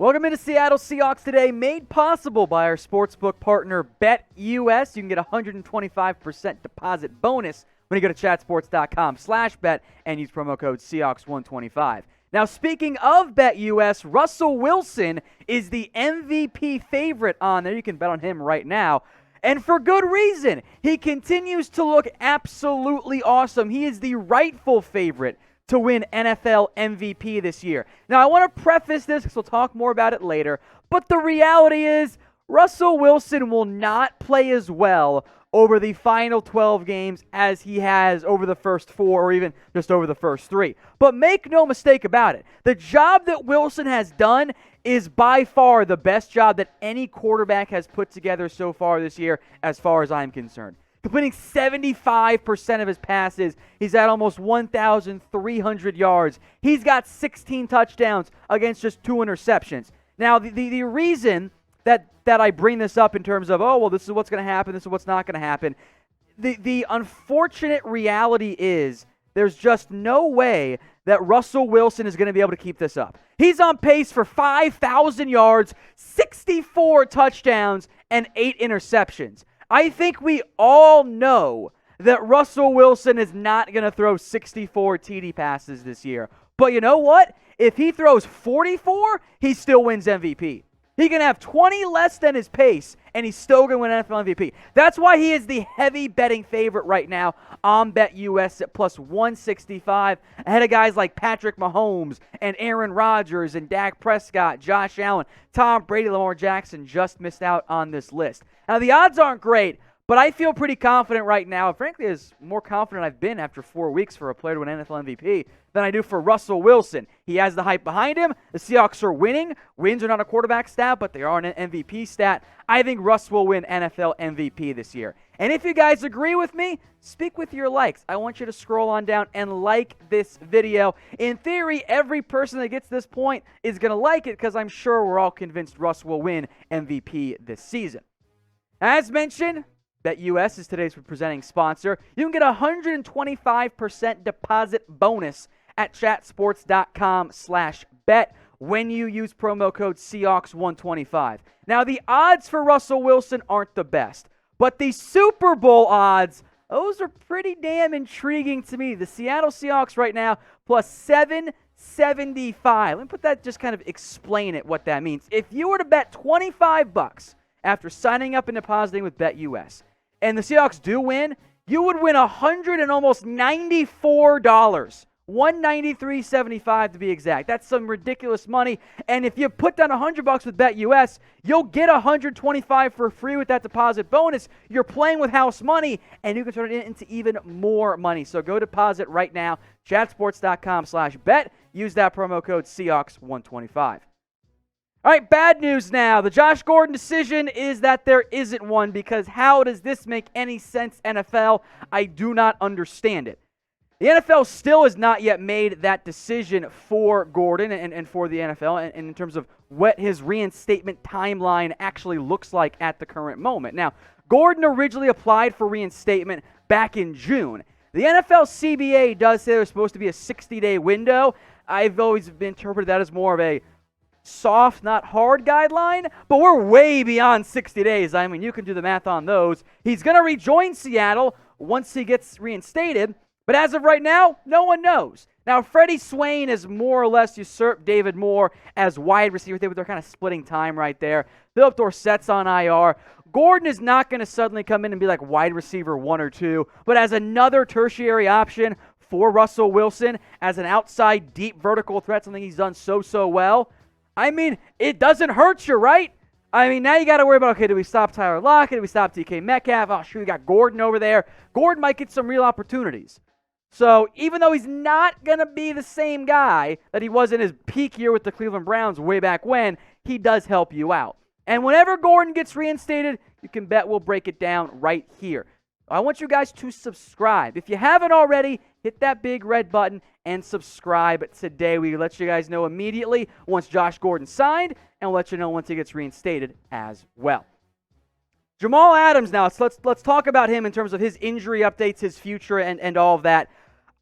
Welcome into Seattle Seahawks Today, made possible by our sportsbook partner BetUS. You can get a 125% deposit bonus when you go to chatsports.com/bet and use promo code Seahawks125. Now, speaking of BetUS, Russell Wilson is the MVP favorite on there. You can bet on him right now. And for good reason. He continues to look absolutely awesome. He is the rightful favorite to win NFL MVP this year. Now, I want to preface this because we'll talk more about it later, but the reality is Russell Wilson will not play as well over the final 12 games as he has over the first 4 or even just over the first 3. But make no mistake about it, the job that Wilson has done is by far the best job that any quarterback has put together so far this year as far as I'm concerned. Completing 75% of his passes. He's at almost 1,300 yards. He's got 16 touchdowns against just 2 interceptions. Now, the reason that I bring this up in terms of, this is what's going to happen, this is what's not going to happen, the unfortunate reality is there's just no way that Russell Wilson is going to be able to keep this up. He's on pace for 5,000 yards, 64 touchdowns, and 8 interceptions. I think we all know that Russell Wilson is not going to throw 64 TD passes this year. But you know what? If he throws 44, he still wins MVP. He can have 20 less than his pace, and he's still going to win NFL MVP. That's why he is the heavy betting favorite right now on BetUS at plus 165, ahead of guys like Patrick Mahomes and Aaron Rodgers and Dak Prescott, Josh Allen, Tom Brady, Lamar Jackson just missed out on this list. Now, the odds aren't great, but I feel pretty confident right now. Frankly, as more confident I've been after 4 weeks for a player to win NFL MVP than I do for Russell Wilson. He has the hype behind him. The Seahawks are winning. Wins are not a quarterback stat, but they are an MVP stat. I think Russ will win NFL MVP this year. And if you guys agree with me, speak with your likes. I want you to scroll on down and like this video. In theory, every person that gets this point is going to like it because I'm sure we're all convinced Russ will win MVP this season. As mentioned, BetUS is today's presenting sponsor. You can get a 125% deposit bonus at chatsports.com/bet when you use promo code Seahawks125. Now, the odds for Russell Wilson aren't the best, but the Super Bowl odds, those are pretty damn intriguing to me. The Seattle Seahawks right now plus 775. Let me put that, just kind of explain it, what that means. If you were to bet $25 after signing up and depositing with BetUS, and the Seahawks do win, you would win $194. $193.75 to be exact. That's some ridiculous money. And if you put down $100 with BetUS, you'll get $125 for free with that deposit bonus. You're playing with house money, and you can turn it into even more money. So go deposit right now. Chatsports.com/bet. Use that promo code Seahawks125. All right, bad news now. The Josh Gordon decision is that there isn't one, because how does this make any sense, NFL? I do not understand it. The NFL still has not yet made that decision for Gordon and for the NFL and in terms of what his reinstatement timeline actually looks like at the current moment. Now, Gordon originally applied for reinstatement back in June. The NFL CBA does say there's supposed to be a 60-day window. I've always interpreted that as more of a soft, not hard guideline, but we're way beyond 60 days. I mean, you can do the math on those. He's going to rejoin Seattle once he gets reinstated, but as of right now, no one knows. Now, Freddie Swain has more or less usurped David Moore as wide receiver. They're kind of splitting time right there. Philip Dorsett's on IR. Gordon is not going to suddenly come in and be like wide receiver 1 or 2, but as another tertiary option for Russell Wilson as an outside deep vertical threat, something he's done so well. I mean, it doesn't hurt you, right? I mean, now you got to worry about, okay, do we stop Tyler Lockett? Do we stop DK Metcalf? Oh, shoot, we got Gordon over there. Gordon might get some real opportunities. So even though he's not going to be the same guy that he was in his peak year with the Cleveland Browns way back when, he does help you out. And whenever Gordon gets reinstated, you can bet we'll break it down right here. I want you guys to subscribe. If you haven't already, hit that big red button and subscribe today. We let you guys know immediately once Josh Gordon signed, and we'll let you know once he gets reinstated as well. Jamal Adams now, let's talk about him in terms of his injury updates, his future, and all of that.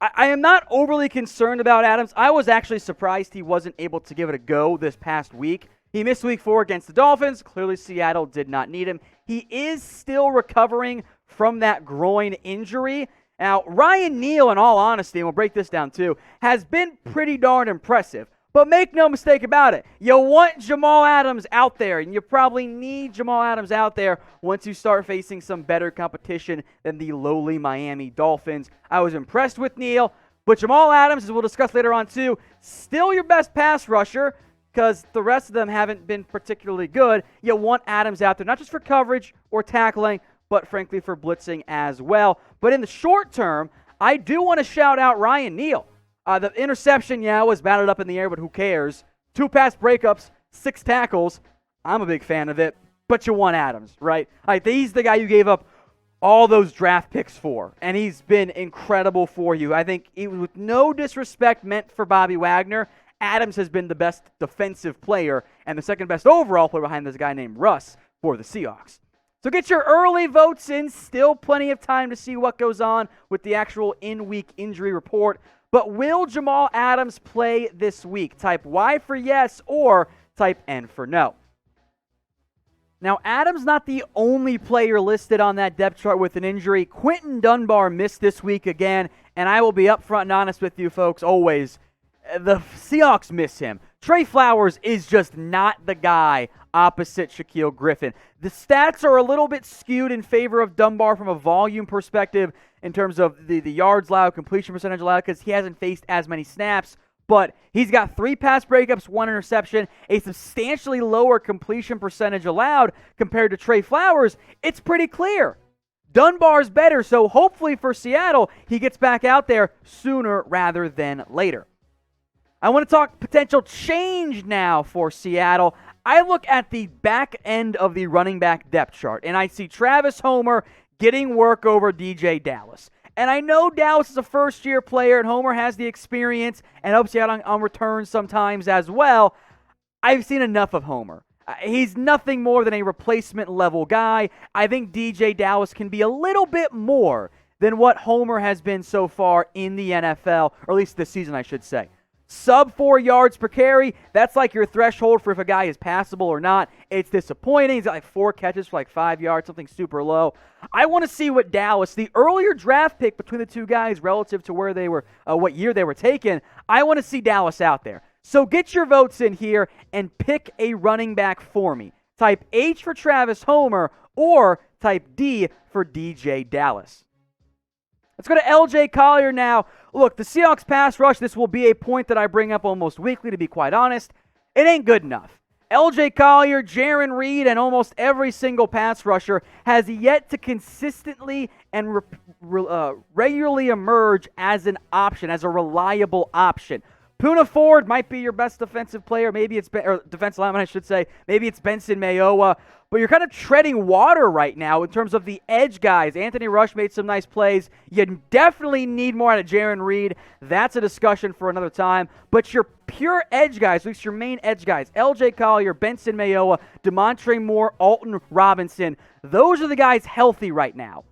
I am not overly concerned about Adams. I was actually surprised he wasn't able to give it a go this past week. He missed week 4 against the Dolphins. Clearly, Seattle did not need him. He is still recovering from that groin injury. Now, Ryan Neal, in all honesty, and we'll break this down too, has been pretty darn impressive. But make no mistake about it, you want Jamal Adams out there, and you probably need Jamal Adams out there once you start facing some better competition than the lowly Miami Dolphins. I was impressed with Neal, but Jamal Adams, as we'll discuss later on too, still your best pass rusher because the rest of them haven't been particularly good. You want Adams out there, not just for coverage or tackling, but frankly for blitzing as well. But in the short term, I do want to shout out Ryan Neal. The interception, was batted up in the air, but who cares? 2 pass breakups, 6 tackles. I'm a big fan of it, but you want Adams, right? He's the guy you gave up all those draft picks for, and he's been incredible for you. I think, with no disrespect meant for Bobby Wagner, Adams has been the best defensive player and the second best overall player behind this guy named Russ for the Seahawks. So get your early votes in. Still plenty of time to see what goes on with the actual in-week injury report. But will Jamal Adams play this week? Type Y for yes or type N for no. Now, Adams not the only player listed on that depth chart with an injury. Quinton Dunbar missed this week again, and I will be upfront and honest with you folks always. The Seahawks miss him. Tre Flowers is just not the guy opposite Shaquille Griffin. The stats are a little bit skewed in favor of Dunbar from a volume perspective in terms of the yards allowed, completion percentage allowed, because he hasn't faced as many snaps. But he's got 3 pass breakups, 1 interception, a substantially lower completion percentage allowed compared to Tre Flowers. It's pretty clear. Dunbar's better, so hopefully for Seattle, he gets back out there sooner rather than later. I want to talk potential change now for Seattle. I look at the back end of the running back depth chart, and I see Travis Homer getting work over DJ Dallas. And I know Dallas is a first-year player, and Homer has the experience and helps you out on returns sometimes as well. I've seen enough of Homer. He's nothing more than a replacement-level guy. I think DJ Dallas can be a little bit more than what Homer has been so far in the NFL, or at least this season, I should say. Sub 4 yards per carry, that's like your threshold for if a guy is passable or not. It's disappointing. He's got like 4 catches for like 5 yards, something super low. I want to see what Dallas, the earlier draft pick between the two guys relative to where they were, what year they were taken, I want to see Dallas out there. So get your votes in here and pick a running back for me. Type H for Travis Homer or type D for DJ Dallas. Let's go to LJ Collier now. Look, the Seahawks pass rush, this will be a point that I bring up almost weekly, to be quite honest. It ain't good enough. LJ Collier, Jaron Reed, and almost every single pass rusher has yet to consistently and regularly emerge as an option, as a reliable option. Poona Ford might be your best defensive player. Maybe it's defensive lineman, I should say. Maybe it's Benson Mayowa. But you're kind of treading water right now in terms of the edge guys. Anthony Rush made some nice plays. You definitely need more out of Jaron Reed. That's a discussion for another time. But your pure edge guys, at least your main edge guys, LJ Collier, Benson Mayowa, Damontre Moore, Alton Robinson, those are the guys healthy right now.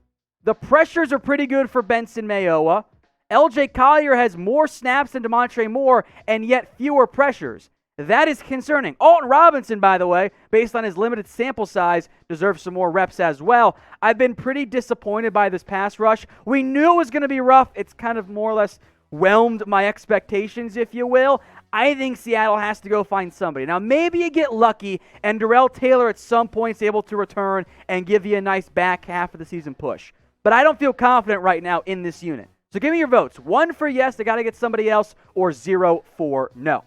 The pressures are pretty good for Benson Mayowa. LJ Collier has more snaps than Damontre Moore and yet fewer pressures. That is concerning. Alton Robinson, by the way, based on his limited sample size, deserves some more reps as well. I've been pretty disappointed by this pass rush. We knew it was going to be rough. It's kind of more or less whelmed my expectations, if you will. I think Seattle has to go find somebody. Now, maybe you get lucky and Darrell Taylor at some point is able to return and give you a nice back half of the season push. But I don't feel confident right now in this unit. So give me your votes. 1 for yes, they got to get somebody else, or 0 for no.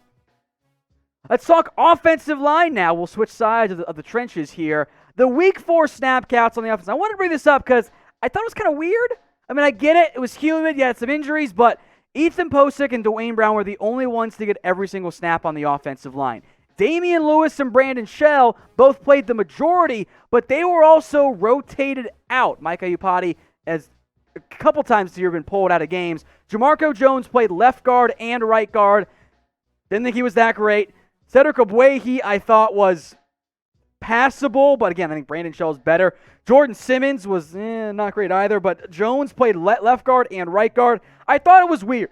Let's talk offensive line now. We'll switch sides of the trenches here. The week 4 snap counts on the offense. I want to bring this up because I thought it was kind of weird. I mean, I get it. It was humid. You had some injuries, but Ethan Posick and Dwayne Brown were the only ones to get every single snap on the offensive line. Damian Lewis and Brandon Shell both played the majority, but they were also rotated out. Micah Iupati has a couple times this year been pulled out of games. Jamarco Jones played left guard and right guard. Didn't think he was that great. Cedric Ogbuehi, I thought, was passable, but again, I think Brandon Shell's better. Jordan Simmons was not great either, but Jones played left guard and right guard. I thought it was weird.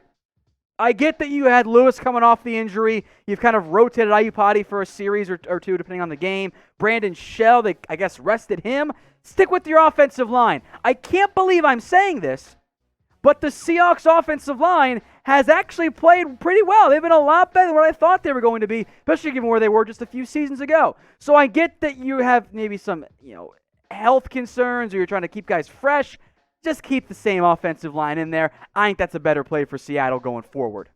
I get that you had Lewis coming off the injury. You've kind of rotated Ayupati for a series or two, depending on the game. Brandon Shell, they, I guess, rested him. Stick with your offensive line. I can't believe I'm saying this, but the Seahawks offensive line has actually played pretty well. They've been a lot better than what I thought they were going to be, especially given where they were just a few seasons ago. So I get that you have maybe some, health concerns or you're trying to keep guys fresh. Just keep the same offensive line in there. I think that's a better play for Seattle going forward.